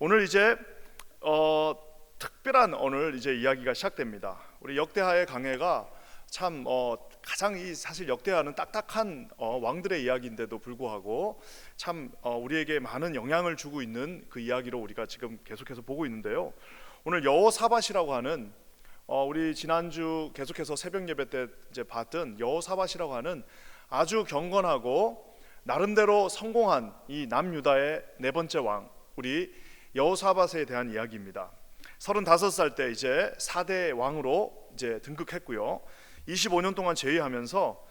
오늘 이제 특별한 오늘 이제 이야기가 시작됩니다. 우리 역대하의 강해가 참 가장 사실 역대하는 딱딱한 왕들의 이야기인데도 불구하고 참 우리에게 많은 영향을 주고 있는 그 이야기로 우리가 지금 계속해서 보고 있는데요. 오늘 여호사밧이라고 하는 우리 지난주 계속해서 새벽 예배 때 이제 봤던 여호사밧이라고 하는 아주 경건하고 나름대로 성공한 이 남유다의 네 번째 왕, 우리 여호사밧에 대한 이야기입니다. 35살 때 이제 4대 왕으로 이제 등극했고요. 25년 동안 제위하면서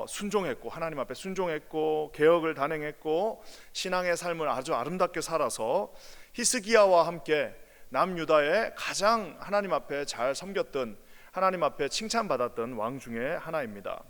순종했고, 하나님 앞에 순종했고, 개혁을 단행했고, 신앙의 삶을 아주 아름답게 살아서 히스기야와 함께 남유다의 가장 하나님 앞에 잘 섬겼던, 하나님 앞에 칭찬받았던 왕 중에 하나입니다.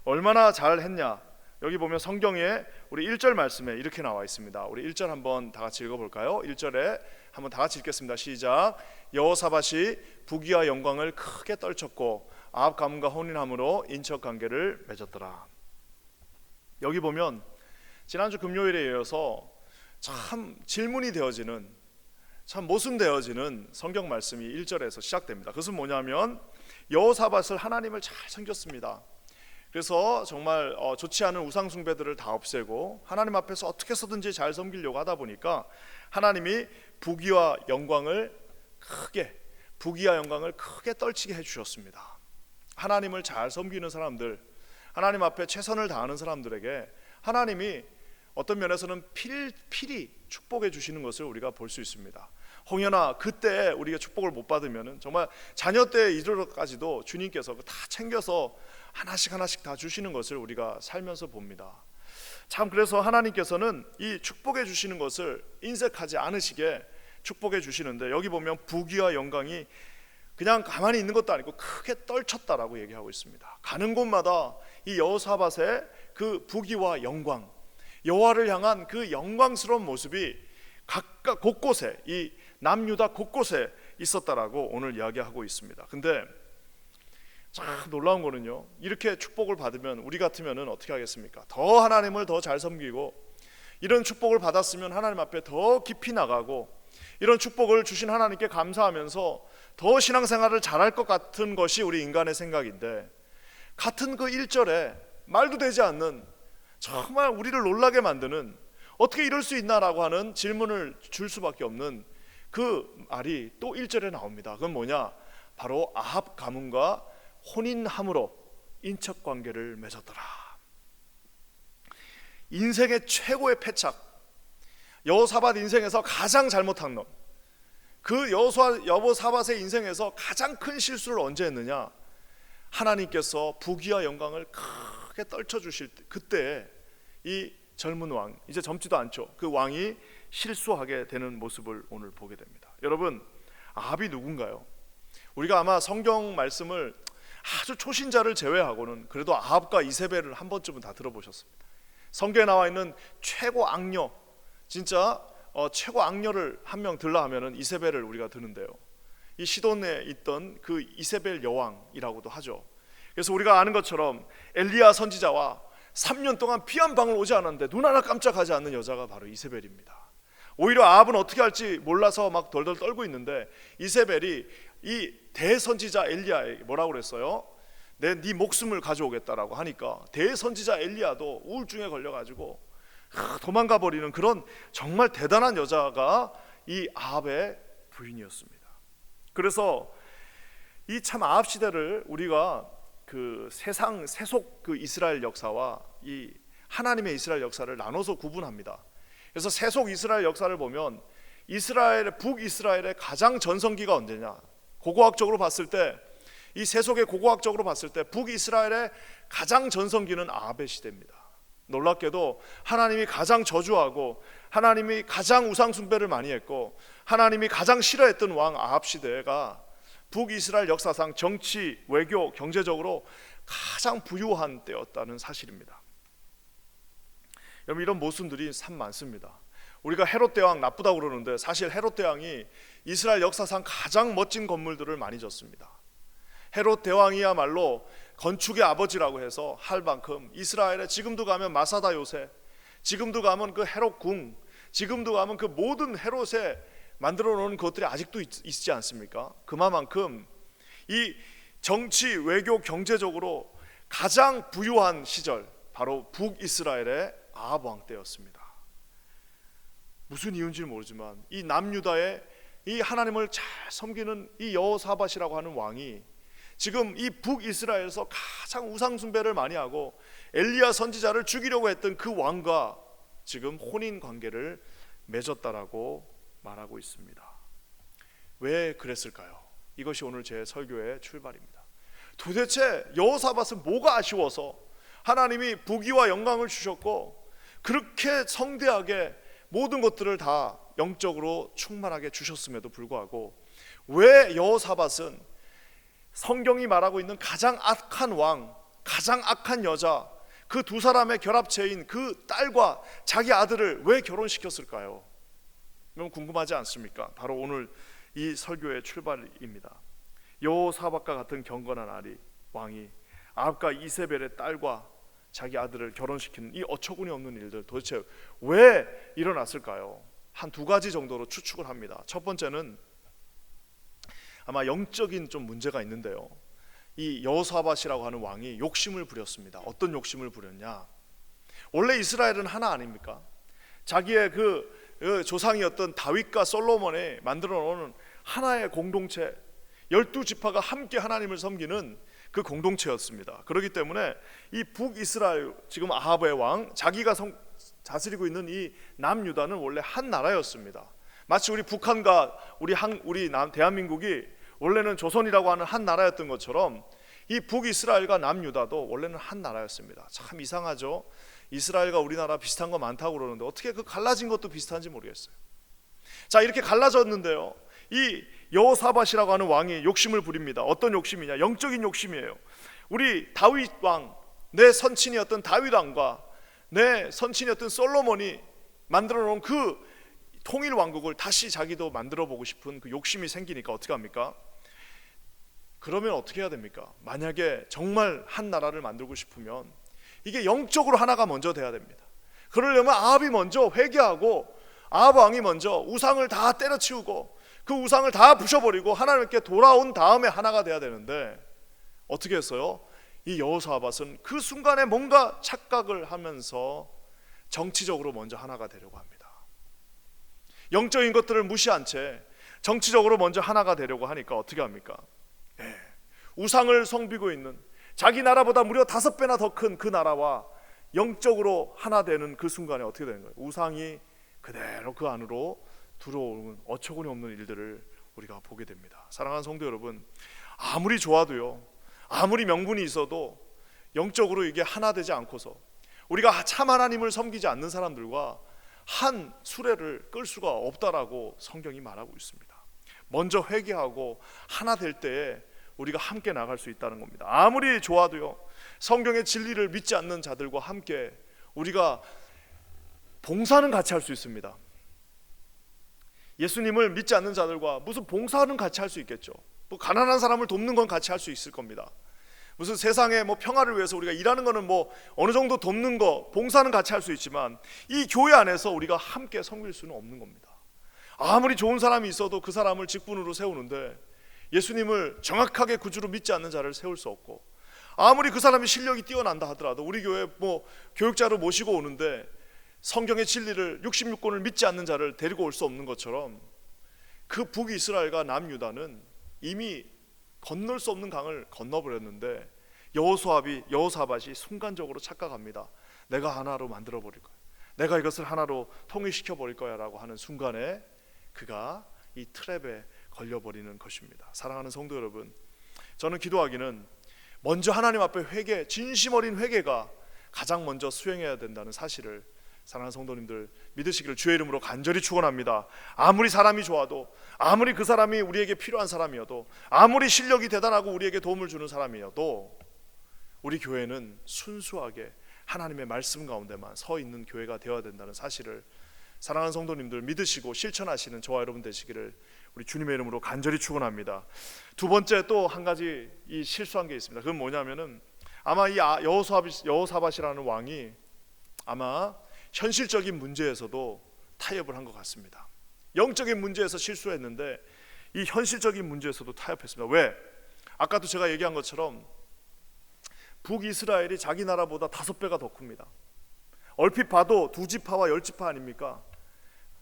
얼마나 잘했냐? 여기 보면 성경에 우리 1절 말씀에 이렇게 나와 있습니다. 우리 1절 한번 다 같이 읽어볼까요? 1절에 한번 다 같이 읽겠습니다. 시작. 여호사밧이 부귀와 영광을 크게 떨쳤고 아합 가문과 혼인함으로 인척 관계를 맺었더라. 여기 보면 지난주 금요일에 이어서 참 질문이 되어지는, 참 모순되어지는 성경 말씀이 1절에서 시작됩니다. 그것은 뭐냐면 여호사밧을 하나님을 잘 섬겼습니다. 그래서 정말 좋지 않은 우상 숭배들을 다 없애고 하나님 앞에서 어떻게 해서든지 잘 섬기려고 하다 보니까 하나님이 부귀와 영광을 크게 떨치게 해주셨습니다. 하나님을 잘 섬기는 사람들, 하나님 앞에 최선을 다하는 사람들에게 하나님이 어떤 면에서는 필히 축복해 주시는 것을 우리가 볼 수 있습니다. 홍연아, 그때 우리가 축복을 못 받으면 정말 자녀 때 이르러까지도 주님께서 다 챙겨서 하나씩 다 주시는 것을 우리가 살면서 봅니다. 참, 그래서 하나님께서는 이 축복해 주시는 것을 인색하지 않으시게 축복해 주시는데, 여기 보면 부귀와 영광이 그냥 가만히 있는 것도 아니고 크게 떨쳤다라고 얘기하고 있습니다. 가는 곳마다 이 여호사밧의 그 부귀와 영광, 여호와를 향한 그 영광스러운 모습이 각각 곳곳에, 이 남유다 곳곳에 있었다라고 오늘 이야기하고 있습니다. 근데 참 놀라운 거는요, 이렇게 축복을 받으면 우리 같으면 어떻게 하겠습니까? 더 하나님을 더 잘 섬기고, 이런 축복을 받았으면 하나님 앞에 더 깊이 나가고, 이런 축복을 주신 하나님께 감사하면서 더 신앙생활을 잘할 것 같은 것이 우리 인간의 생각인데, 같은 그 1절에 말도 되지 않는, 정말 우리를 놀라게 만드는, 어떻게 이럴 수 있나라고 하는 질문을 줄 수밖에 없는 그 말이 또 1절에 나옵니다. 그건 뭐냐? 바로 아합 가문과 혼인함으로 인척 관계를 맺었더라. 인생의 최고의 패착, 여호사밧 인생에서 가장 잘못한 놈, 그 여호사밧의 인생에서 가장 큰 실수를 언제 했느냐? 하나님께서 부귀와 영광을 크게 떨쳐주실 때, 그때 이 젊은 왕, 이제 젊지도 않죠, 그 왕이 실수하게 되는 모습을 오늘 보게 됩니다. 여러분, 아합이 누군가요? 우리가 아마 성경 말씀을 아주 초신자를 제외하고는 그래도 아합과 이세벨을 한 번쯤은 다 들어보셨습니다. 성경에 나와 있는 최고 악녀, 진짜 최고 악녀를 한 명 들라 하면은 이세벨을 우리가 드는데요, 이 시돈에 있던 그 이세벨 여왕이라고도 하죠. 그래서 우리가 아는 것처럼 엘리야 선지자와 3년 동안 피 한 방울 오지 않았는데 눈 하나 깜짝하지 않는 여자가 바로 이세벨입니다. 오히려 아합은 어떻게 할지 몰라서 막 덜덜 떨고 있는데, 이세벨이 이 대선지자 엘리야에게 뭐라고 그랬어요? 네 목숨을 가져오겠다라고 하니까 대선지자 엘리야도 우울증에 걸려가지고 도망가 버리는 그런 정말 대단한 여자가 이 아합의 부인이었습니다. 그래서 이 참 아합 시대를 우리가 그 세속 그 이스라엘 역사와 이 하나님의 이스라엘 역사를 나눠서 구분합니다. 그래서 세속 이스라엘 역사를 보면 북이스라엘의 가장 전성기가 언제냐? 고고학적으로 봤을 때, 이 세속의 고고학적으로 봤을 때 북이스라엘의 가장 전성기는 아합의 시대입니다. 놀랍게도 하나님이 가장 저주하고 하나님이 가장 우상 숭배를 많이 했고 하나님이 가장 싫어했던 왕 아합 시대가 북이스라엘 역사상 정치, 외교, 경제적으로 가장 부유한 때였다는 사실입니다. 여러분, 이런 모순들이 참 많습니다. 우리가 헤롯 대왕 나쁘다고 그러는데 사실 헤롯 대왕이 이스라엘 역사상 가장 멋진 건물들을 많이 졌습니다. 헤롯 대왕이야말로 건축의 아버지라고 해서 할 만큼 이스라엘에 지금도 가면 마사다 요새, 지금도 가면 그 헤롯 궁, 지금도 가면 그 모든 헤롯에 만들어 놓은 것들이 아직도 있지 않습니까? 그만큼 이 정치, 외교, 경제적으로 가장 부유한 시절, 바로 북이스라엘의 아합 왕 때였습니다. 무슨 이유인지는 모르지만 이 남유다의 이 하나님을 잘 섬기는 이 여호사밧이라고 하는 왕이 지금 이 북이스라엘에서 가장 우상 숭배를 많이 하고 엘리야 선지자를 죽이려고 했던 그 왕과 지금 혼인 관계를 맺었다라고 말하고 있습니다. 왜 그랬을까요? 이것이 오늘 제 설교의 출발입니다. 도대체 여호사밧은 뭐가 아쉬워서 하나님이 부귀와 영광을 주셨고 그렇게 성대하게 모든 것들을 다 영적으로 충만하게 주셨음에도 불구하고 왜 여호사밧은 성경이 말하고 있는 가장 악한 왕, 가장 악한 여자, 그 두 사람의 결합체인 그 딸과 자기 아들을 왜 결혼시켰을까요? 여러분 궁금하지 않습니까? 바로 오늘 이 설교의 출발입니다. 여호사밧과 같은 경건한 왕이 아합과 이세벨의 딸과 자기 아들을 결혼시키는 이 어처구니 없는 일들 도대체 왜 일어났을까요? 한 두 가지 정도로 추측을 합니다. 첫 번째는 아마 영적인 좀 문제가 있는데요. 이 여호사밧이라고 하는 왕이 욕심을 부렸습니다. 어떤 욕심을 부렸냐? 원래 이스라엘은 하나 아닙니까? 자기의 그 조상이었던 다윗과 솔로몬이 만들어 놓은 하나의 공동체, 12지파가 함께 하나님을 섬기는 그 공동체였습니다. 그렇기 때문에 이 북이스라엘, 지금 아합의 왕, 자기가 다스리고 있는 이 남유다는 원래 한 나라였습니다. 마치 우리 북한과 우리 대한민국이 원래는 조선이라고 하는 한 나라였던 것처럼 이 북이스라엘과 남유다도 원래는 한 나라였습니다. 참 이상하죠. 이스라엘과 우리나라 비슷한 거 많다고 그러는데 어떻게 그 갈라진 것도 비슷한지 모르겠어요. 자, 이렇게 갈라졌는데요, 이 여호사밧이라고 하는 왕이 욕심을 부립니다. 어떤 욕심이냐? 영적인 욕심이에요. 우리 다윗 왕, 내 선친이었던 다윗 왕과 내 선친이었던 솔로몬이 만들어 놓은 그 통일 왕국을 다시 자기도 만들어 보고 싶은 그 욕심이 생기니까 어떻게 합니까? 그러면 어떻게 해야 됩니까? 만약에 정말 한 나라를 만들고 싶으면 이게 영적으로 하나가 먼저 돼야 됩니다. 그러려면 아합이 먼저 회개하고 아합 왕이 먼저 우상을 다 때려치우고 그 우상을 다 부셔버리고 하나님께 돌아온 다음에 하나가 돼야 되는데 어떻게 했어요? 이 여호사밧은 그 순간에 뭔가 착각을 하면서 정치적으로 먼저 하나가 되려고 합니다. 영적인 것들을 무시한 채 정치적으로 먼저 하나가 되려고 하니까 어떻게 합니까? 우상을 섬기고 있는 자기 나라보다 무려 5배나 더 큰 그 나라와 영적으로 하나 되는 그 순간에 어떻게 되는 거예요? 우상이 그대로 그 안으로 들어오는 어처구니 없는 일들을 우리가 보게 됩니다. 사랑하는 성도 여러분, 아무리 좋아도요, 아무리 명분이 있어도 영적으로 이게 하나 되지 않고서 우리가 참 하나님을 섬기지 않는 사람들과 한 수레를 끌 수가 없다라고 성경이 말하고 있습니다. 먼저 회개하고 하나 될 때에 우리가 함께 나갈 수 있다는 겁니다. 아무리 좋아도요, 성경의 진리를 믿지 않는 자들과 함께 우리가 봉사는 같이 할 수 있습니다. 예수님을 믿지 않는 자들과 무슨 봉사는 같이 할 수 있겠죠. 뭐 가난한 사람을 돕는 건 같이 할 수 있을 겁니다. 무슨 세상의 뭐 평화를 위해서 우리가 일하는 거는 뭐 어느 정도 돕는 거, 봉사는 같이 할 수 있지만 이 교회 안에서 우리가 함께 섬길 수는 없는 겁니다. 아무리 좋은 사람이 있어도 그 사람을 직분으로 세우는데 예수님을 정확하게 구주로 믿지 않는 자를 세울 수 없고, 아무리 그 사람이 실력이 뛰어난다 하더라도 우리 교회 뭐 교육자를 모시고 오는데 성경의 진리를 66권을 믿지 않는 자를 데리고 올 수 없는 것처럼 그 북이스라엘과 남유다는 이미 건널 수 없는 강을 건너버렸는데 여호사밧이 순간적으로 착각합니다. 내가 하나로 만들어 버릴 거야, 내가 이것을 하나로 통일시켜 버릴 거야 라고 하는 순간에 그가 이 트랩에 걸려버리는 것입니다. 사랑하는 성도 여러분, 저는 기도하기는 먼저 하나님 앞에 회개, 진심 어린 회개가 가장 먼저 수행해야 된다는 사실을 사랑하는 성도님들 믿으시기를 주의 이름으로 간절히 축원합니다. 아무리 사람이 좋아도, 아무리 그 사람이 우리에게 필요한 사람이어도, 아무리 실력이 대단하고 우리에게 도움을 주는 사람이어도 우리 교회는 순수하게 하나님의 말씀 가운데만 서 있는 교회가 되어야 된다는 사실을 사랑하는 성도님들 믿으시고 실천하시는 저와 여러분 되시기를 우리 주님의 이름으로 간절히 축원합니다. 두 번째 또 한 가지 이 실수한 게 있습니다. 그건 뭐냐면은 아마 이 여호사밧이라는 왕이 아마 현실적인 문제에서도 타협을 한 것 같습니다. 영적인 문제에서 실수했는데 이 현실적인 문제에서도 타협했습니다. 왜? 아까도 제가 얘기한 것처럼 북이스라엘이 자기 나라보다 5배가 더 큽니다. 얼핏 봐도 2지파와 10지파 아닙니까?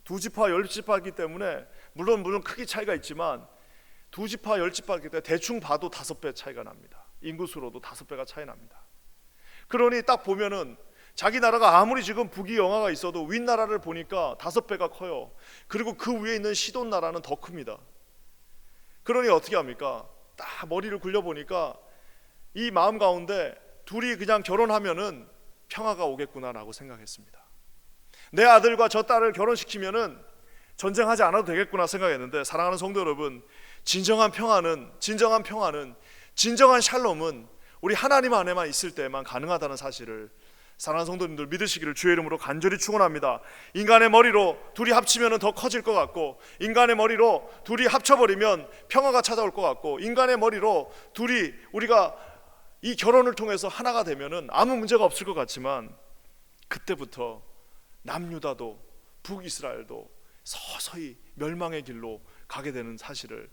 2지파 10지파이기 때문에 물론 크기 차이가 있지만 2지파 10지파이기 때문에 대충 봐도 5배 차이가 납니다. 인구수로도 5배가 차이 납니다. 그러니 딱 보면은 자기 나라가 아무리 지금 북이 영하가 있어도 윗나라를 보니까 5배가 커요. 그리고 그 위에 있는 시돈 나라는 더 큽니다. 그러니 어떻게 합니까? 딱 머리를 굴려보니까 이 마음 가운데 둘이 그냥 결혼하면은 평화가 오겠구나라고 생각했습니다. 내 아들과 저 딸을 결혼시키면은 전쟁하지 않아도 되겠구나 생각했는데, 사랑하는 성도 여러분, 진정한 평화는 진정한 샬롬은 우리 하나님 안에만 있을 때만 가능하다는 사실을 사랑하는 성도님들 믿으시기를 주의 이름으로 간절히 축원합니다. 인간의 머리로 둘이 합치면 더 커질 것 같고, 인간의 머리로 둘이 합쳐버리면 평화가 찾아올 것 같고, 인간의 머리로 둘이 우리가 이 결혼을 통해서 하나가 되면은 아무 문제가 없을 것 같지만, 그때부터 남유다도 북이스라엘도 서서히 멸망의 길로 가게 되는 사실을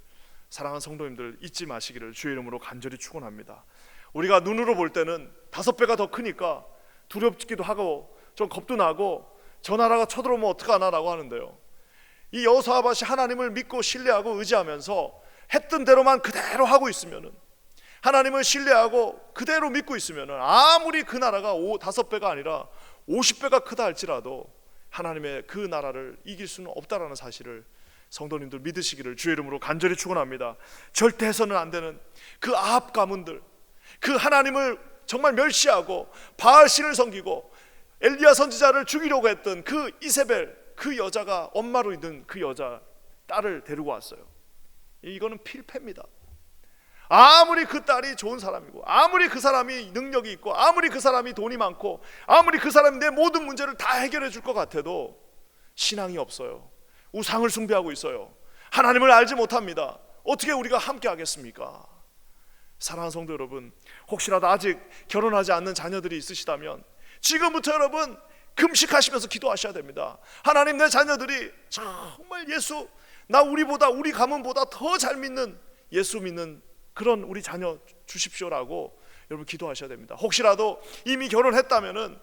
사랑하는 성도님들 잊지 마시기를 주의 이름으로 간절히 축원합니다. 우리가 눈으로 볼 때는 5배가 더 크니까 두렵기도 하고 좀 겁도 나고 저 나라가 쳐들어오면 어떡하나라고 하는데요, 이 여호사밧이 하나님을 믿고 신뢰하고 의지하면서 했던 대로만 그대로 하고 있으면은, 하나님을 신뢰하고 그대로 믿고 있으면은, 아무리 그 나라가 5배가 아니라 50배가 크다 할지라도 하나님의 그 나라를 이길 수는 없다라는 사실을 성도님들 믿으시기를 주의 이름으로 간절히 축원합니다. 절대 해서는 안 되는 그 아합 가문들, 그 하나님을 정말 멸시하고 바알신을 섬기고 엘리야 선지자를 죽이려고 했던 그 이세벨, 그 여자가 엄마로 있는 그 여자 딸을 데리고 왔어요. 이거는 필패입니다. 아무리 그 딸이 좋은 사람이고, 아무리 그 사람이 능력이 있고, 아무리 그 사람이 돈이 많고, 아무리 그 사람이 내 모든 문제를 다 해결해 줄 것 같아도 신앙이 없어요. 우상을 숭배하고 있어요. 하나님을 알지 못합니다. 어떻게 우리가 함께 하겠습니까? 사랑하는 성도 여러분, 혹시라도 아직 결혼하지 않는 자녀들이 있으시다면 지금부터 여러분 금식하시면서 기도하셔야 됩니다. 하나님, 내 자녀들이 정말 예수, 우리 가문보다 더 잘 믿는, 예수 믿는 그런 우리 자녀 주십시오라고 여러분 기도하셔야 됩니다. 혹시라도 이미 결혼했다면은,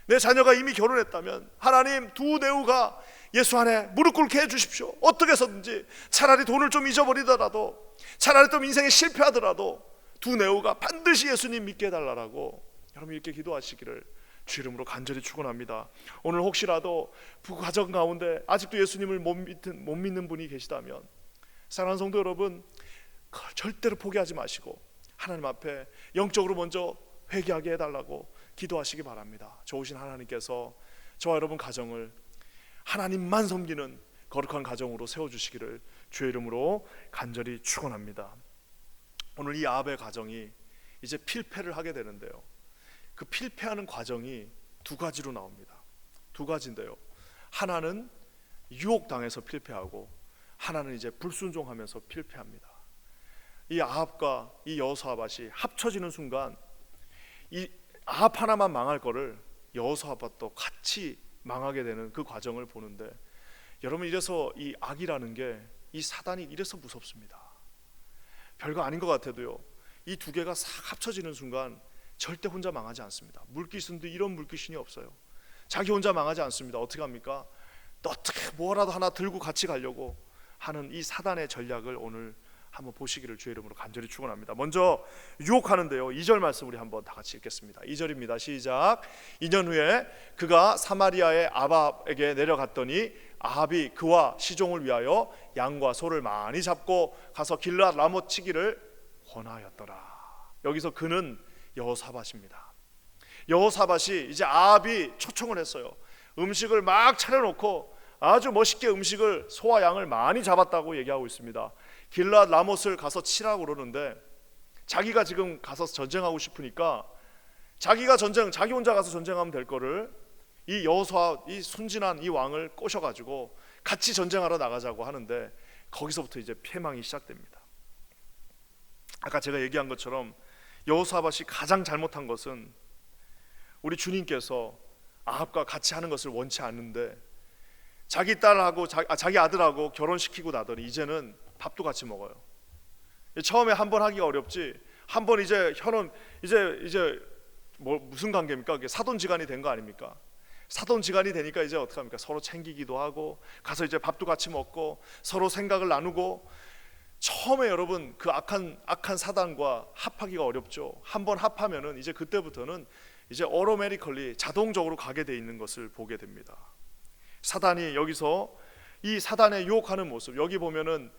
내 자녀가 이미 결혼했다면 하나님, 두 내우가 예수 안에 무릎 꿇게 해주십시오. 어떻게 해서든지, 차라리 돈을 좀 잊어버리더라도, 차라리 좀 인생에 실패하더라도 두 내우가 반드시 예수님 믿게 해달라고 여러분 이렇게 기도하시기를 주 이름으로 간절히 축원합니다. 오늘 혹시라도 가정 가운데 아직도 예수님을 못 믿는 분이 계시다면, 사랑하는 성도 여러분, 절대로 포기하지 마시고 하나님 앞에 영적으로 먼저 회개하게 해달라고 기도하시기 바랍니다. 좋으신 하나님께서 저와 여러분 가정을 하나님만 섬기는 거룩한 가정으로 세워주시기를 주의 이름으로 간절히 축원합니다. 오늘 이 아합의 가정이 이제 필패를 하게 되는데요, 그 필패하는 과정이 두 가지로 나옵니다. 두 가지인데요, 하나는 유혹당해서 필패하고, 하나는 이제 불순종하면서 필패합니다. 이 아합과 이 여호사밧이 합쳐지는 순간 이 아합 하나만 망할 거를 여호사밧도 같이 망하게 되는 그 과정을 보는데, 여러분, 이래서 이 악이라는 게, 이 사단이 이래서 무섭습니다. 별거 아닌 것 같아도요, 이 두 개가 싹 합쳐지는 순간 절대 혼자 망하지 않습니다. 물귀신도 이런 물귀신이 없어요. 자기 혼자 망하지 않습니다. 어떻게 합니까? 어떻게 뭐라도 하나 들고 같이 가려고 하는 이 사단의 전략을 오늘 한번 보시기를 주의 이름으로 간절히 축원합니다. 먼저 유혹하는데요, 2절 말씀 우리 한번 다 같이 읽겠습니다. 2절입니다. 시작. 2년 후에 그가 사마리아의 아합에게 내려갔더니 아합이 그와 시종을 위하여 양과 소를 많이 잡고 가서 길르앗 라못 치기를 권하였더라. 여기서 그는 여호사밧입니다. 여호사밧이 이제 아합이 초청을 했어요. 음식을 막 차려놓고 아주 멋있게 음식을, 소와 양을 많이 잡았다고 얘기하고 있습니다. 길르앗 라못을 가서 치라고 그러는데, 자기가 지금 가서 전쟁하고 싶으니까 자기 혼자 가서 전쟁하면 될 거를 이 이 순진한 이 왕을 꼬셔가지고 같이 전쟁하러 나가자고 하는데, 거기서부터 이제 패망이 시작됩니다. 아까 제가 얘기한 것처럼 여호사밧이 가장 잘못한 것은, 우리 주님께서 아합과 같이 하는 것을 원치 않는데 자기 딸하고 자기 아들하고 결혼시키고 나더니 이제는 밥도 같이 먹어요. 처음에 한 번 하기가 어렵지, 한 번 이제 혀는 이제 뭐 무슨 관계입니까? 이게 사돈지간이 된 거 아닙니까? 사돈지간이 되니까 이제 어떡합니까? 서로 챙기기도 하고 가서 이제 밥도 같이 먹고 서로 생각을 나누고. 처음에 여러분 그 악한 사단과 합하기가 어렵죠. 한 번 합하면은 이제 그때부터는 이제 automatically 자동적으로 가게 돼 있는 것을 보게 됩니다. 사단이 여기서 이 사단의 유혹하는 모습, 여기 보면은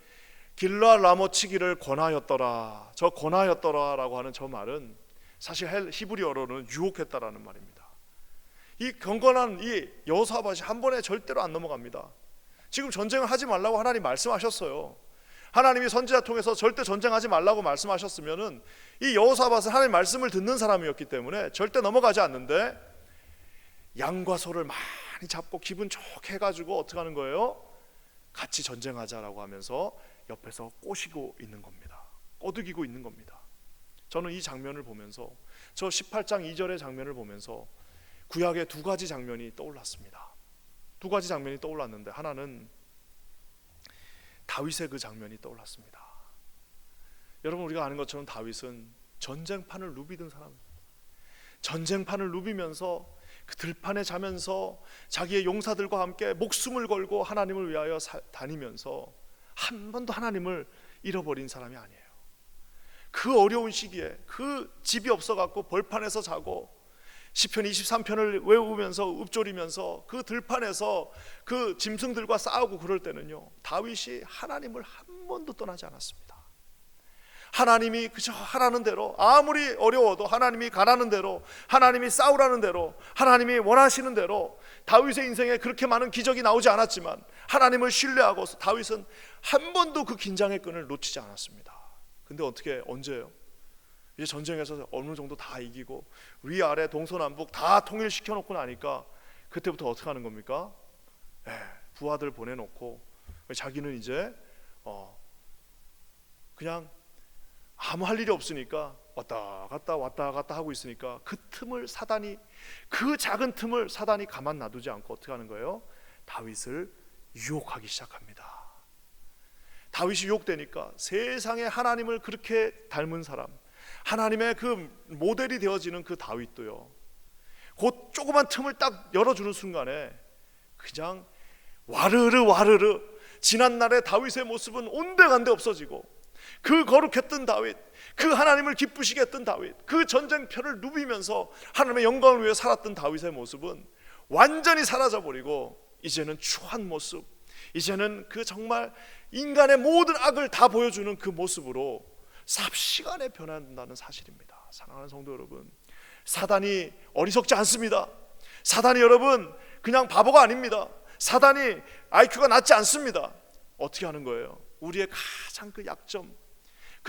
길라 라모치기를 권하였더라. 저 권하였더라라고 하는 저 말은 사실 히브리어로는 유혹했다라는 말입니다. 이 경건한 이 여호사밧이 한 번에 절대로 안 넘어갑니다. 지금 전쟁을 하지 말라고 하나님 말씀하셨어요. 하나님이 선지자 통해서 절대 전쟁하지 말라고 말씀하셨으면은 이 여호사밧은 하나님 말씀을 듣는 사람이었기 때문에 절대 넘어가지 않는데, 양과 소를 많이 잡고 기분 좋게 해가지고 어떻게 하는 거예요? 같이 전쟁하자라고 하면서 옆에서 꼬시고 있는 겁니다. 꼬드기고 있는 겁니다. 저는 이 장면을 보면서, 저 18장 2절의 장면을 보면서 구약의 두 가지 장면이 떠올랐습니다. 두 가지 장면이 떠올랐는데, 하나는 다윗의 그 장면이 떠올랐습니다. 여러분, 우리가 아는 것처럼 다윗은 전쟁판을 누비던 사람입니다. 전쟁판을 누비면서 그 들판에 자면서 자기의 용사들과 함께 목숨을 걸고 하나님을 위하여 다니면서 한 번도 하나님을 잃어버린 사람이 아니에요. 그 어려운 시기에 그 집이 없어갖고 벌판에서 자고 시편 23편을 외우면서 읊조리면서 그 들판에서 그 짐승들과 싸우고 그럴 때는요, 다윗이 하나님을 한 번도 떠나지 않았습니다. 하나님이 그저 하라는 대로, 아무리 어려워도 하나님이 가라는 대로, 하나님이 싸우라는 대로, 하나님이 원하시는 대로, 다윗의 인생에 그렇게 많은 기적이 나오지 않았지만 하나님을 신뢰하고 다윗은 한 번도 그 긴장의 끈을 놓치지 않았습니다. 근데 언제요? 이제 전쟁에서 어느 정도 다 이기고 위아래 동서남북 다 통일시켜 놓고 나니까 그때부터 어떻게 하는 겁니까? 부하들 보내놓고 자기는 이제 그냥 아무 할 일이 없으니까 왔다 갔다 하고 있으니까 그 작은 틈을 사단이 가만 놔두지 않고 어떻게 하는 거예요? 다윗을 유혹하기 시작합니다. 다윗이 유혹되니까 세상에 하나님을 그렇게 닮은 사람, 하나님의 그 모델이 되어지는 그 다윗도요, 그 조그만 틈을 딱 열어주는 순간에 그냥 와르르 지난날의 다윗의 모습은 온데간데 없어지고, 그 거룩했던 다윗, 그 하나님을 기쁘시게 했던 다윗, 그 전쟁표를 누비면서 하나님의 영광을 위해 살았던 다윗의 모습은 완전히 사라져버리고 이제는 추한 모습, 이제는 그 정말 인간의 모든 악을 다 보여주는 그 모습으로 삽시간에 변한다는 사실입니다. 사랑하는 성도 여러분, 사단이 어리석지 않습니다. 사단이 여러분 그냥 바보가 아닙니다. 사단이 IQ가 낮지 않습니다. 어떻게 하는 거예요? 우리의 가장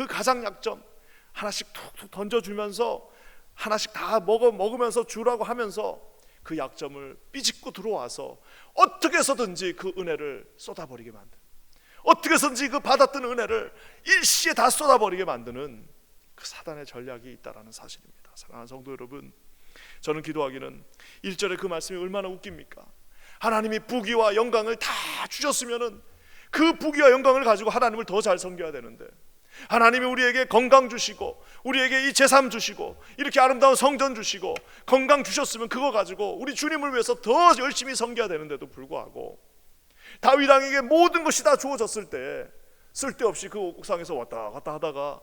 가장 약점 하나씩 툭툭 던져주면서 하나씩 다 먹으면서 주라고 하면서 그 약점을 삐집고 들어와서 어떻게 해서든지 그 은혜를 쏟아버리게 만드는, 어떻게 해서든지 그 받았던 은혜를 일시에 다 쏟아버리게 만드는 그 사단의 전략이 있다는 사실입니다. 사랑하는 성도 여러분, 저는 기도하기는 1절에 그 말씀이 얼마나 웃깁니까? 하나님이 부귀와 영광을 다 주셨으면은 그 부귀와 영광을 가지고 하나님을 더 잘 섬겨야 되는데, 하나님이 우리에게 건강 주시고 우리에게 이 제삼 주시고 이렇게 아름다운 성전 주시고 건강 주셨으면 그거 가지고 우리 주님을 위해서 더 열심히 섬겨야 되는데도 불구하고 다윗 왕에게 모든 것이 다 주어졌을 때 쓸데없이 그 옥상에서 왔다 갔다 하다가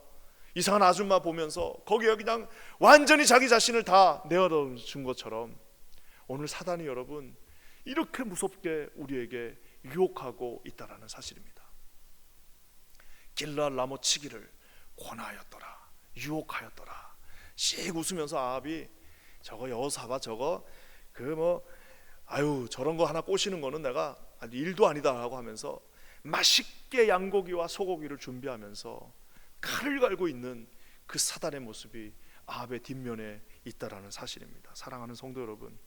이상한 아줌마 보면서 거기에 그냥 완전히 자기 자신을 다 내어준 것처럼 오늘 사단이 여러분 이렇게 무섭게 우리에게 유혹하고 있다라는 사실입니다. 길라 라모치기를 권하였더라, 유혹하였더라. 씩 웃으면서 아합이 저거 여호사밧 저거 저런 거 하나 꼬시는 거는 내가 일도 아니다라고 하면서 맛있게 양고기와 소고기를 준비하면서 칼을 갈고 있는 그 사단의 모습이 아합의 뒷면에 있다라는 사실입니다. 사랑하는 성도 여러분,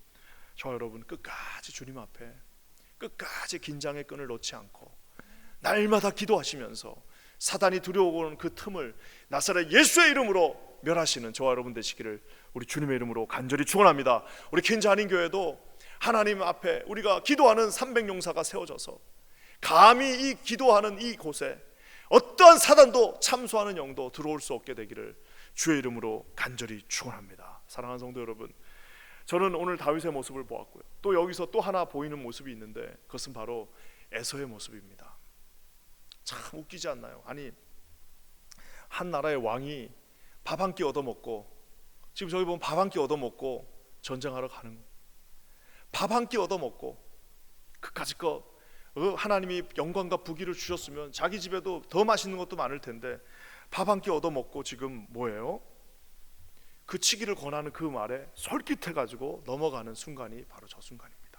저와 여러분 끝까지 주님 앞에 끝까지 긴장의 끈을 놓지 않고 날마다 기도하시면서 사단이 들여오는 그 틈을 나사렛 예수의 이름으로 멸하시는 저와 여러분 되시기를 우리 주님의 이름으로 간절히 축원합니다. 우리 킨자 한인교회도 하나님 앞에 우리가 기도하는 300용사가 세워져서 감히 이 기도하는 이곳에 어떠한 사단도 참소하는 영도 들어올 수 없게 되기를 주의 이름으로 간절히 축원합니다. 사랑하는 성도 여러분, 저는 오늘 다윗의 모습을 보았고요, 또 여기서 또 하나 보이는 모습이 있는데 그것은 바로 에서의 모습입니다. 참 웃기지 않나요? 아니, 한 나라의 왕이 밥 한 끼 얻어먹고, 지금 저기 보면 밥 한 끼 얻어먹고 전쟁하러 가는 거예요. 밥 한 끼 얻어먹고 그까짓 거 하나님이 영광과 부귀를 주셨으면 자기 집에도 더 맛있는 것도 많을 텐데 밥 한 끼 얻어먹고 지금 뭐예요? 그 치기를 권하는 그 말에 솔깃해가지고 넘어가는 순간이 바로 저 순간입니다.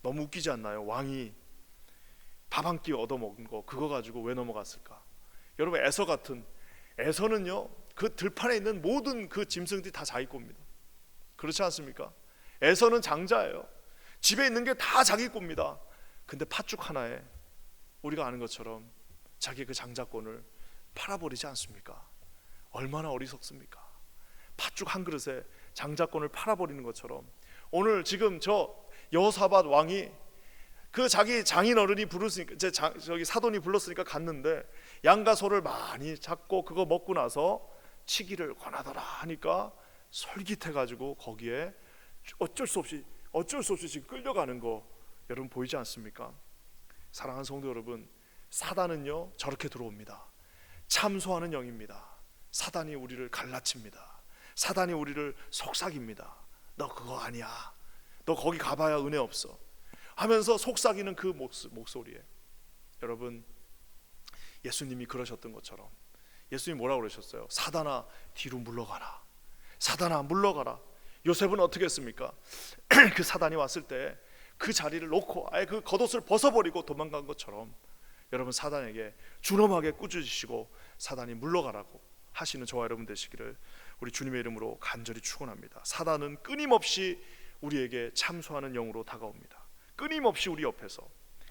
너무 웃기지 않나요? 왕이 밥 한 끼 얻어먹은 거 그거 가지고 왜 넘어갔을까? 여러분, 에서는요 그 들판에 있는 모든 그 짐승들이 다 자기 겁니다. 그렇지 않습니까? 에서는 장자예요. 집에 있는 게 다 자기 겁니다. 근데 팥죽 하나에 우리가 아는 것처럼 자기 그 장자권을 팔아버리지 않습니까? 얼마나 어리석습니까? 팥죽 한 그릇에 장자권을 팔아버리는 것처럼 오늘 지금 저 여호사밧 왕이 그 자기 장인 어른이 부르시니까, 저기 사돈이 불렀으니까 갔는데 양과 소를 많이 잡고 그거 먹고 나서 치기를 권하더라 하니까 솔깃해가지고 거기에 어쩔 수 없이 지금 끌려가는 거 여러분 보이지 않습니까? 사랑하는 성도 여러분, 사단은요 저렇게 들어옵니다. 참소하는 영입니다. 사단이 우리를 갈라칩니다. 사단이 우리를 속삭입니다. 너 그거 아니야, 너 거기 가봐야 은혜 없어 하면서 속삭이는 그 목소리에, 여러분 예수님이 그러셨던 것처럼 예수님이 뭐라고 그러셨어요? 사단아 뒤로 물러가라. 사단아 물러가라. 요셉은 어떻게 했습니까? 그 사단이 왔을 때 그 자리를 놓고 아예 그 겉옷을 벗어버리고 도망간 것처럼 여러분 사단에게 준엄하게 꾸짖으시고 사단이 물러가라고 하시는 저와 여러분 되시기를 우리 주님의 이름으로 간절히 축원합니다. 사단은 끊임없이 우리에게 참소하는 영으로 다가옵니다. 끊임없이 우리 옆에서,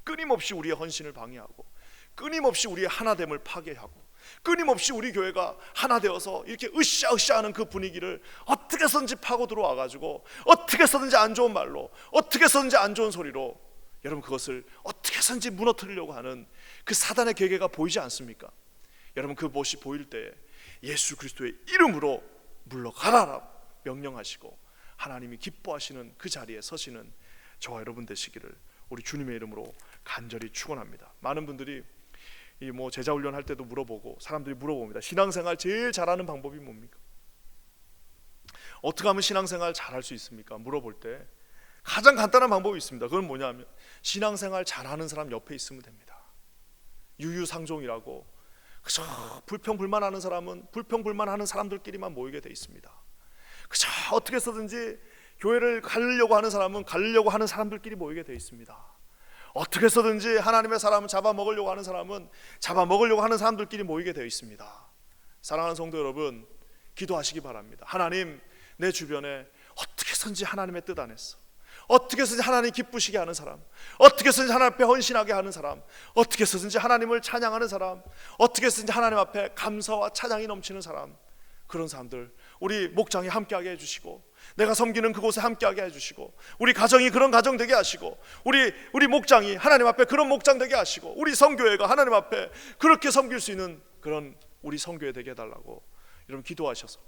끊임없이 우리의 헌신을 방해하고, 끊임없이 우리의 하나됨을 파괴하고, 끊임없이 우리 교회가 하나 되어서 이렇게 으쌰으쌰하는 그 분위기를 어떻게 해서든지 파고 들어와가지고 어떻게 해서든지 안 좋은 말로, 어떻게 해서든지 안 좋은 소리로 여러분 그것을 어떻게 해서든지 무너뜨리려고 하는 그 사단의 계계가 보이지 않습니까? 여러분 그것이 보일 때 예수 그리스도의 이름으로 물러가라 명령하시고 하나님이 기뻐하시는 그 자리에 서시는 저와 여러분 되시기를 우리 주님의 이름으로 간절히 축원합니다. 많은 분들이 이 뭐 제자 훈련 할 때도 물어보고 사람들이 물어봅니다. 신앙생활 제일 잘하는 방법이 뭡니까? 어떻게 하면 신앙생활 잘할 수 있습니까? 물어볼 때 가장 간단한 방법이 있습니다. 그건 뭐냐면 신앙생활 잘하는 사람 옆에 있으면 됩니다. 유유상종이라고 그저 불평불만하는 사람은 불평불만하는 사람들끼리만 모이게 돼 있습니다. 그저 어떻게 해서든지 교회를 가려고 하는 사람은 가려고 하는 사람들끼리 모이게 돼 있습니다. 어떻게 해서든지 하나님의 사람을 잡아먹으려고 하는 사람은 잡아먹으려고 하는 사람들끼리 모이게 되어 있습니다. 사랑하는 성도 여러분, 기도하시기 바랍니다. 하나님, 내 주변에 어떻게 해서든지 하나님의 뜻 안에서, 어떻게 해서든지 하나님 기쁘시게 하는 사람, 어떻게 해서든지 하나님 앞에 헌신하게 하는 사람, 어떻게 해서든지 하나님을 찬양하는 사람, 어떻게 해서든지 하나님 앞에 감사와 찬양이 넘치는 사람, 그런 사람들 우리 목장에 함께하게 해주시고, 내가 섬기는 그곳에 함께하게 해주시고, 우리 가정이 그런 가정 되게 하시고, 우리 목장이 하나님 앞에 그런 목장 되게 하시고, 우리 성교회가 하나님 앞에 그렇게 섬길 수 있는 그런 우리 성교회 되게 해달라고 여러분 기도하셔서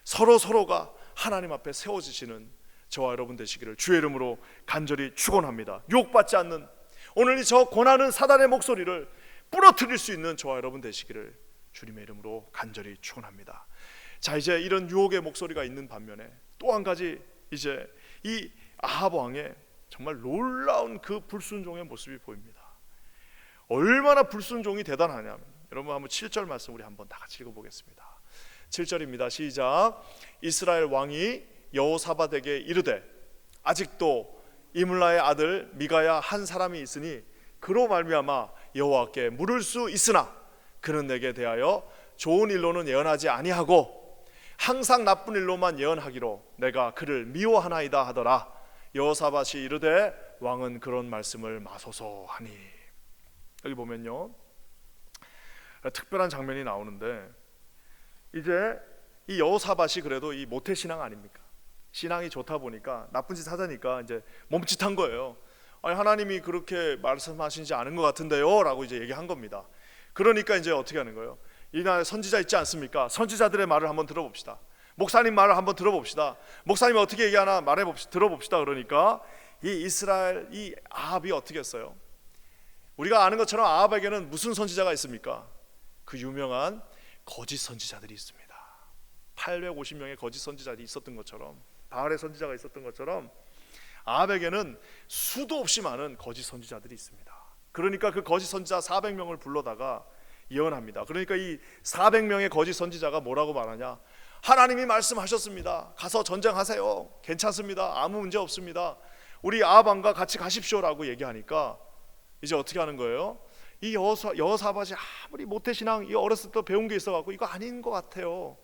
서로가 하나님 앞에 세워지시는 저와 여러분 되시기를 주의 이름으로 간절히 축원합니다. 유혹받지 않는, 오늘 저 권하는 사단의 목소리를 부러뜨릴 수 있는 저와 여러분 되시기를 주님의 이름으로 간절히 축원합니다. 자, 이제 이런 유혹의 목소리가 있는 반면에 또 한 가지, 이제 이 아합 왕의 정말 놀라운 그 불순종의 모습이 보입니다. 얼마나 불순종이 대단하냐면, 여러분 한번 7절 말씀 우리 한번 다 같이 읽어보겠습니다. 7절입니다. 시작. 이스라엘 왕이 여호사밧에게 이르되 아직도 이물라의 아들 미가야 한 사람이 있으니 그로 말미암아 여호와께 물을 수 있으나 그는 내게 대하여 좋은 일로는 예언하지 아니하고 항상 나쁜 일로만 예언하기로 내가 그를 미워하나이다 하더라. 여호사밧이 이르되 왕은 그런 말씀을 마소서 하니. 여기 보면요, 특별한 장면이 나오는데, 이제 이 여호사밧이 그래도 이 모태신앙 아닙니까? 신앙이 좋다 보니까 나쁜 짓 하자니까 이제 멈칫한 거예요. 아니, 하나님이 그렇게 말씀하시지 않은 것 같은데요 라고 이제 얘기한 겁니다. 그러니까 이제 어떻게 하는 거예요? 이날 선지자 있지 않습니까? 선지자들의 말을 한번 들어봅시다. 목사님 말을 한번 들어봅시다. 목사님이 어떻게 얘기하나 들어봅시다. 그러니까 이 이스라엘 이 아합이 어떻게 했어요? 우리가 아는 것처럼 아합에게는 무슨 선지자가 있습니까? 그 유명한 거짓 선지자들이 있습니다. 850명의 거짓 선지자들이 있었던 것처럼, 바알의 선지자가 있었던 것처럼 아합에게는 수도 없이 많은 거짓 선지자들이 있습니다. 그러니까 그 거짓 선지자 400명을 불러다가 예언합니다. 그러니까 이 400명의 거짓 선지자가 뭐라고 말하냐? 하나님이 말씀하셨습니다. 가서 전쟁하세요. 괜찮습니다. 아무 문제 없습니다. 우리 아합 왕과 같이 가십시오라고 얘기하니까 이제 어떻게 하는 거예요? 이 여호사밧이 아무리 모태신앙 이 어렸을 때 배운 게 있어갖고 이거 아닌 것 같아요.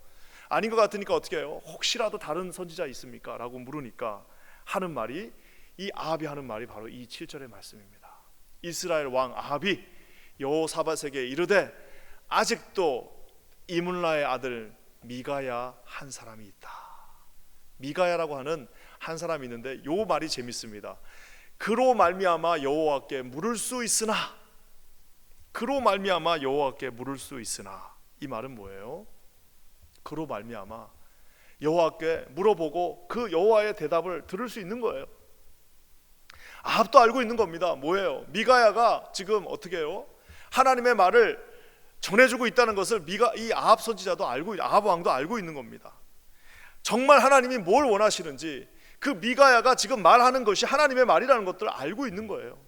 아닌 것 같으니까 어떻게 해요? 혹시라도 다른 선지자 있습니까? 라고 물으니까 하는 말이, 이 아합이 하는 말이 바로 이 7절의 말씀입니다. 이스라엘 왕 아합이 여호사밧에게 이르되 아직도 이문라의 아들 미가야 한 사람이 있다. 미가야라고 하는 한 사람이 있는데 요 말이 재밌습니다. 그로 말미암아 여호와께 물을 수 있으나, 그로 말미암아 여호와께 물을 수 있으나, 이 말은 뭐예요? 그로 말미암아 여호와께 물어보고 그 여호와의 대답을 들을 수 있는 거예요. 아합도 알고 있는 겁니다. 뭐예요? 미가야가 지금 어떻게 해요? 하나님의 말을 전해주고 있다는 것을 이 아합 선지자도 아합 왕도 알고 있는 겁니다. 정말 하나님이 뭘 원하시는지 그 미가야가 지금 말하는 것이 하나님의 말이라는 것들을 알고 있는 거예요.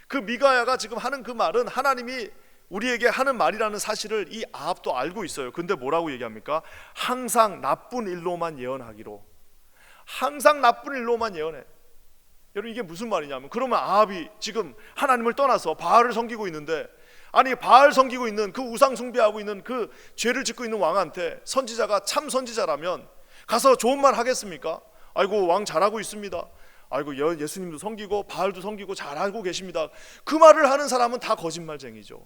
그 미가야가 지금 하는 그 말은 하나님이 우리에게 하는 말이라는 사실을 이 아합도 알고 있어요. 근데 뭐라고 얘기합니까? 항상 나쁜 일로만 예언하기로. 항상 나쁜 일로만 예언해. 여러분, 이게 무슨 말이냐면, 그러면 아합이 지금 하나님을 떠나서 바알을 섬기고 있는데, 아니 바알 섬기고 있는 그 우상 숭배하고 있는 그 죄를 짓고 있는 왕한테 선지자가 참 선지자라면 가서 좋은 말 하겠습니까? 아이고 왕 잘하고 있습니다. 아이고 예수님도 섬기고 바알도 섬기고 잘하고 계십니다. 그 말을 하는 사람은 다 거짓말쟁이죠.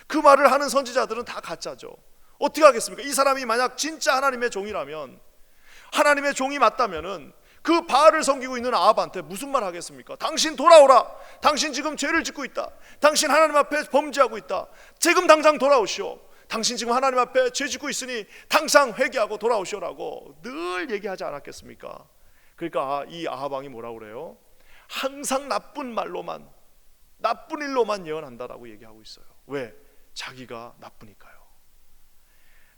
그 말을 하는 선지자들은 다 가짜죠. 어떻게 하겠습니까? 이 사람이 만약 진짜 하나님의 종이라면, 하나님의 종이 맞다면은 그 바알을 섬기고 있는 아합한테 무슨 말 하겠습니까? 당신 돌아오라. 당신 지금 죄를 짓고 있다. 당신 하나님 앞에 범죄하고 있다. 지금 당장 돌아오시오. 당신 지금 하나님 앞에 죄 짓고 있으니 당장 회개하고 돌아오시오라고 늘 얘기하지 않았겠습니까? 그러니까 이 아합 왕이 뭐라고 그래요? 항상 나쁜 말로만, 나쁜 일로만 예언한다라고 얘기하고 있어요. 왜? 자기가 나쁘니까요.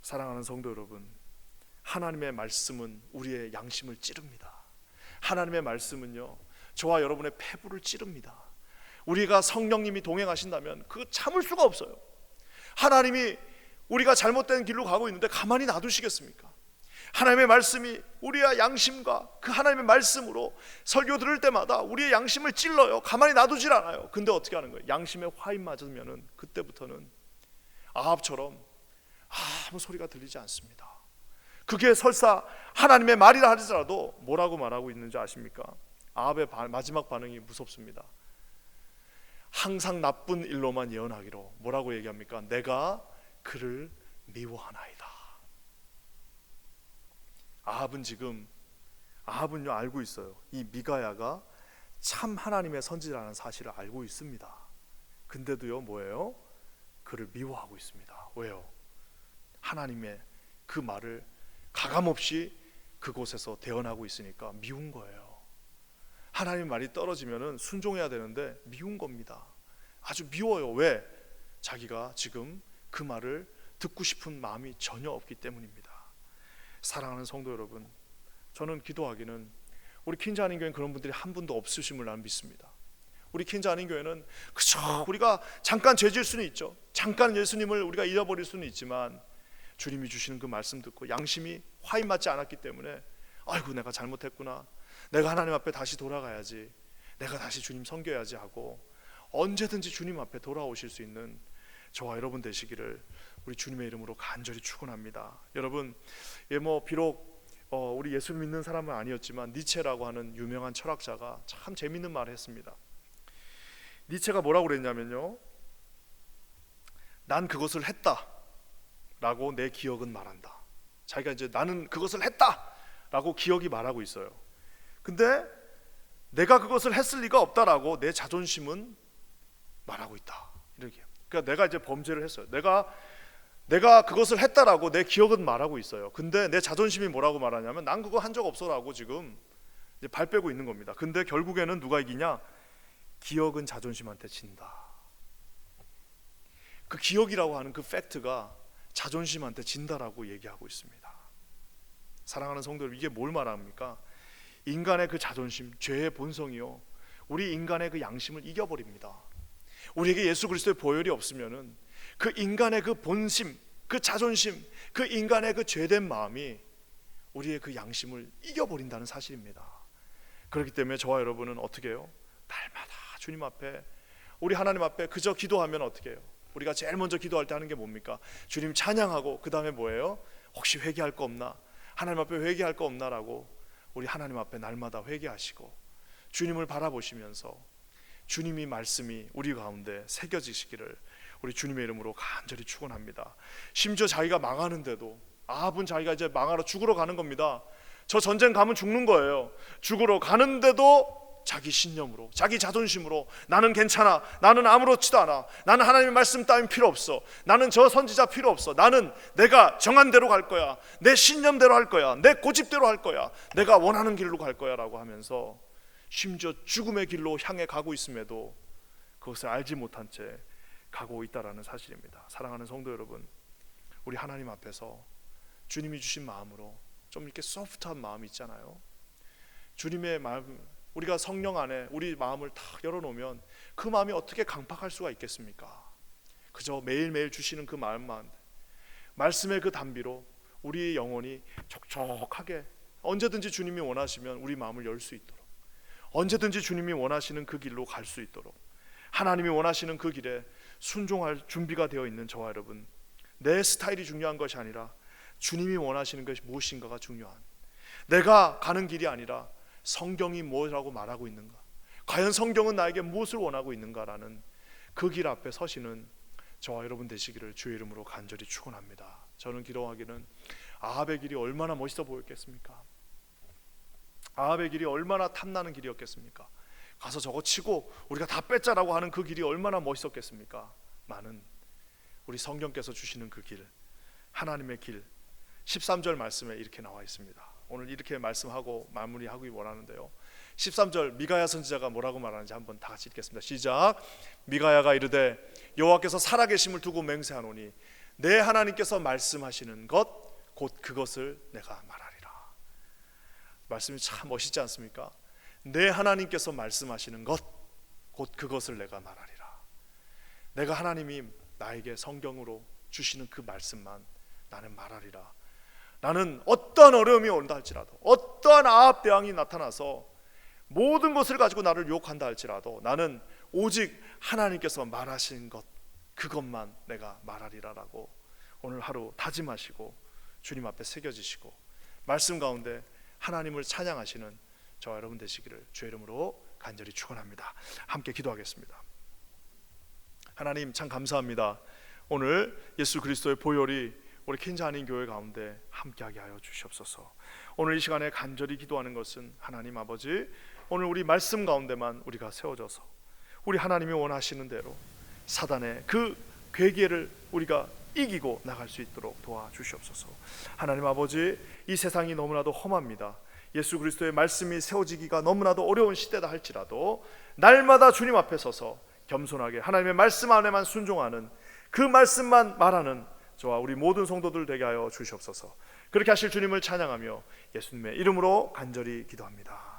사랑하는 성도 여러분, 하나님의 말씀은 우리의 양심을 찌릅니다. 하나님의 말씀은요, 저와 여러분의 폐부를 찌릅니다. 우리가 성령님이 동행하신다면 그 참을 수가 없어요. 하나님이 우리가 잘못된 길로 가고 있는데 가만히 놔두시겠습니까? 하나님의 말씀이 우리의 양심과 그 하나님의 말씀으로 설교 들을 때마다 우리의 양심을 찔러요. 가만히 놔두질 않아요. 근데 어떻게 하는 거예요? 양심에 화인 맞으면은 그때부터는 아합처럼 아무 소리가 들리지 않습니다. 그게 설사 하나님의 말이라 하더라도 뭐라고 말하고 있는지 아십니까? 아합의 마지막 반응이 무섭습니다. 항상 나쁜 일로만 예언하기로 뭐라고 얘기합니까? 내가 그를 미워하나이다. 아합은요 알고 있어요. 이 미가야가 참 하나님의 선지자라는 사실을 알고 있습니다. 근데도요 뭐예요? 그를 미워하고 있습니다. 왜요? 하나님의 그 말을 가감없이 그곳에서 대언하고 있으니까 미운 거예요. 하나님 말이 떨어지면은 순종해야 되는데 미운 겁니다. 아주 미워요. 왜? 자기가 지금 그 말을 듣고 싶은 마음이 전혀 없기 때문입니다. 사랑하는 성도 여러분, 저는 기도하기는 우리 킨즈 한인교회는 그런 분들이 한 분도 없으심을 나는 믿습니다. 우리 킨즈 한인교회는 그저 우리가 잠깐 죄질 수는 있죠. 잠깐 예수님을 우리가 잃어버릴 수는 있지만 주님이 주시는 그 말씀 듣고 양심이 화인 맞지 않았기 때문에 아이고 내가 잘못했구나, 내가 하나님 앞에 다시 돌아가야지, 내가 다시 주님 섬겨야지 하고 언제든지 주님 앞에 돌아오실 수 있는 저와 여러분 되시기를 우리 주님의 이름으로 간절히 축원합니다. 여러분, 비록 우리 예수 믿는 사람은 아니었지만 니체라고 하는 유명한 철학자가 참 재밌는 말을 했습니다. 니체가 뭐라고 그랬냐면요, 난 그것을 했다 라고 내 기억은 말한다. 자기가 이제 나는 그것을 했다 라고 기억이 말하고 있어요. 근데 내가 그것을 했을 리가 없다라고 내 자존심은 말하고 있다. 이렇게. 그러니까 내가 이제 범죄를 했어요. 내가 그것을 했다라고 내 기억은 말하고 있어요. 근데 내 자존심이 뭐라고 말하냐면 난 그거 한 적 없어라고 지금 이제 발 빼고 있는 겁니다. 근데 결국에는 누가 이기냐? 기억은 자존심한테 진다. 그 기억이라고 하는 그 팩트가 자존심한테 진다라고 얘기하고 있습니다. 사랑하는 성도들, 이게 뭘 말합니까? 인간의 그 자존심, 죄의 본성이요, 우리 인간의 그 양심을 이겨버립니다. 우리에게 예수 그리스도의 보혈이 없으면은 그 인간의 그 본심, 그 자존심, 그 인간의 그 죄된 마음이 우리의 그 양심을 이겨버린다는 사실입니다. 그렇기 때문에 저와 여러분은 어떻게 해요? 날마다 주님 앞에, 우리 하나님 앞에 그저 기도하면 어떻게 해요? 우리가 제일 먼저 기도할 때 하는 게 뭡니까? 주님 찬양하고 그 다음에 뭐예요? 혹시 회개할 거 없나? 하나님 앞에 회개할 거 없나라고 우리 하나님 앞에 날마다 회개하시고 주님을 바라보시면서 주님이 말씀이 우리 가운데 새겨지시기를 우리 주님의 이름으로 간절히 축원합니다. 심지어 자기가 망하는데도, 아합은 자기가 이제 망하러 죽으러 가는 겁니다. 저 전쟁 가면 죽는 거예요. 죽으러 가는데도 자기 신념으로, 자기 자존심으로 나는 괜찮아, 나는 아무렇지도 않아, 나는 하나님의 말씀 따윈 필요 없어, 나는 저 선지자 필요 없어, 나는 내가 정한 대로 갈 거야, 내 신념대로 할 거야, 내 고집대로 할 거야, 내가 원하는 길로 갈 거야 라고 하면서 심지어 죽음의 길로 향해 가고 있음에도 그것을 알지 못한 채 가고 있다라는 사실입니다. 사랑하는 성도 여러분, 우리 하나님 앞에서 주님이 주신 마음으로 좀 이렇게 소프트한 마음이 있잖아요. 주님의 마음, 우리가 성령 안에 우리 마음을 탁 열어놓으면 그 마음이 어떻게 강팍할 수가 있겠습니까? 그저 매일매일 주시는 그 마음만, 말씀의 그 단비로 우리의 영혼이 촉촉하게, 언제든지 주님이 원하시면 우리 마음을 열 수 있도록, 언제든지 주님이 원하시는 그 길로 갈 수 있도록, 하나님이 원하시는 그 길에 순종할 준비가 되어 있는 저와 여러분, 내 스타일이 중요한 것이 아니라 주님이 원하시는 것이 무엇인가가 중요한, 내가 가는 길이 아니라 성경이 뭐라고 말하고 있는가, 과연 성경은 나에게 무엇을 원하고 있는가라는 그 길 앞에 서시는 저와 여러분 되시기를 주의 이름으로 간절히 축원합니다. 저는 기도하기는 아합의 길이 얼마나 멋있어 보였겠습니까? 아합의 길이 얼마나 탐나는 길이었겠습니까? 가서 저거 치고 우리가 다 뺏자라고 하는 그 길이 얼마나 멋있었겠습니까? 많은 우리 성경께서 주시는 그 길, 하나님의 길, 13절 말씀에 이렇게 나와 있습니다. 오늘 이렇게 말씀하고 마무리하기 원하는데요, 13절 미가야 선지자가 뭐라고 말하는지 한번 다 같이 읽겠습니다. 시작. 미가야가 이르되 여호와께서 살아계심을 두고 맹세하노니 내 하나님께서 말씀하시는 것 곧 그것을 내가 말하리라. 말씀이 참 멋있지 않습니까? 내 하나님께서 말씀하시는 것 곧 그것을 내가 말하리라. 내가 하나님이 나에게 성경으로 주시는 그 말씀만 나는 말하리라. 나는 어떠한 어려움이 온다 할지라도, 어떠한 아합 대왕이 나타나서 모든 것을 가지고 나를 유혹한다 할지라도 나는 오직 하나님께서 말하신 것 그것만 내가 말하리라라고 오늘 하루 다짐하시고 주님 앞에 새겨지시고 말씀 가운데 하나님을 찬양하시는 저와 여러분 되시기를 주의 이름으로 간절히 축원합니다. 함께 기도하겠습니다. 하나님 참 감사합니다. 오늘 예수 그리스도의 보혈이 우리 킨자한인 교회 가운데 함께하게 하여 주시옵소서. 오늘 이 시간에 간절히 기도하는 것은 하나님 아버지, 오늘 우리 말씀 가운데만 우리가 세워져서 우리 하나님이 원하시는 대로 사단의 그 괴계를 우리가 이기고 나갈 수 있도록 도와주시옵소서. 하나님 아버지, 이 세상이 너무나도 험합니다. 예수 그리스도의 말씀이 세워지기가 너무나도 어려운 시대다 할지라도 날마다 주님 앞에 서서 겸손하게 하나님의 말씀 안에만 순종하는, 그 말씀만 말하는 저와 우리 모든 성도들 되게 하여 주시옵소서. 그렇게 하실 주님을 찬양하며 예수님의 이름으로 간절히 기도합니다.